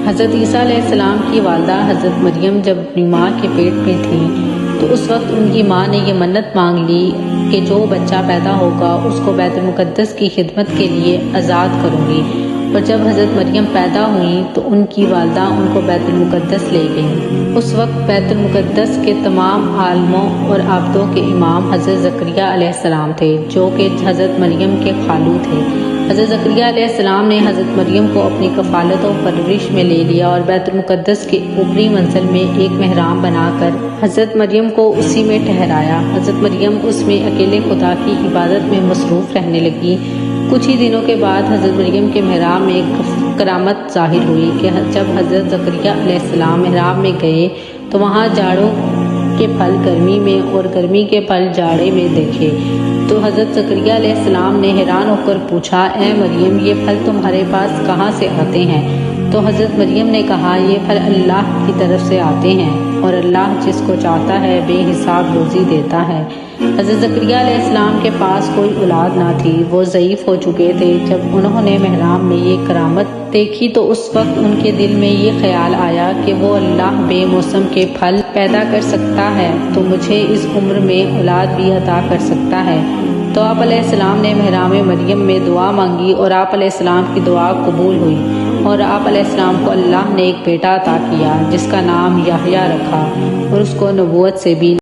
حضرت عیسیٰ علیہ السلام کی والدہ حضرت مریم جب اپنی ماں کے پیٹ میں تھیں تو اس وقت ان کی ماں نے یہ منت مانگ لی کہ جو بچہ پیدا ہوگا اس کو بیت المقدس کی خدمت کے لیے آزاد کروں گی۔ اور جب حضرت مریم پیدا ہوئیں تو ان کی والدہ ان کو بیت المقدس لے گئیں۔ اس وقت بیت المقدس کے تمام عالموں اور عابدوں کے امام حضرت زکریہ علیہ السلام تھے، جو کہ حضرت مریم کے خالو تھے۔ حضرت زکریہ علیہ السلام نے حضرت مریم کو اپنی کفالت و پرورش میں لے لیا اور بیت المقدس کے اوپری منزل میں ایک محراب بنا کر حضرت مریم کو اسی میں ٹھہرایا۔ حضرت مریم اس میں اکیلے خدا کی عبادت میں مصروف رہنے لگی۔ کچھ ہی دنوں کے بعد حضرت مریم کے محراب میں ایک کرامت ظاہر ہوئی کہ جب حضرت زکریہ علیہ السلام محراب میں گئے تو وہاں جاڑوں کے پھل گرمی میں اور گرمی کے پھل جاڑے میں دیکھے۔ تو حضرت زکریہ علیہ السلام نے حیران ہو کر پوچھا، اے مریم، یہ پھل تمہارے پاس کہاں سے آتے ہیں؟ تو حضرت مریم نے کہا، یہ پھل اللہ کی طرف سے آتے ہیں اور اللہ جس کو چاہتا ہے بے حساب روزی دیتا ہے۔ حضرت زکریہ علیہ السلام کے پاس کوئی اولاد نہ تھی، وہ ضعیف ہو چکے تھے۔ جب انہوں نے محراب میں یہ کرامت دیکھی تو اس وقت ان کے دل میں یہ خیال آیا کہ وہ اللہ بے موسم کے پھل پیدا کر سکتا ہے تو مجھے اس عمر میں اولاد بھی عطا کر سکتا ہے۔ تو آپ علیہ السلام نے محراب مریم میں دعا مانگی اور آپ علیہ السلام کی دعا قبول ہوئی اور آپ علیہ السلام کو اللہ نے ایک بیٹا عطا کیا جس کا نام یحییٰ رکھا اور اس کو نبوت سے بھی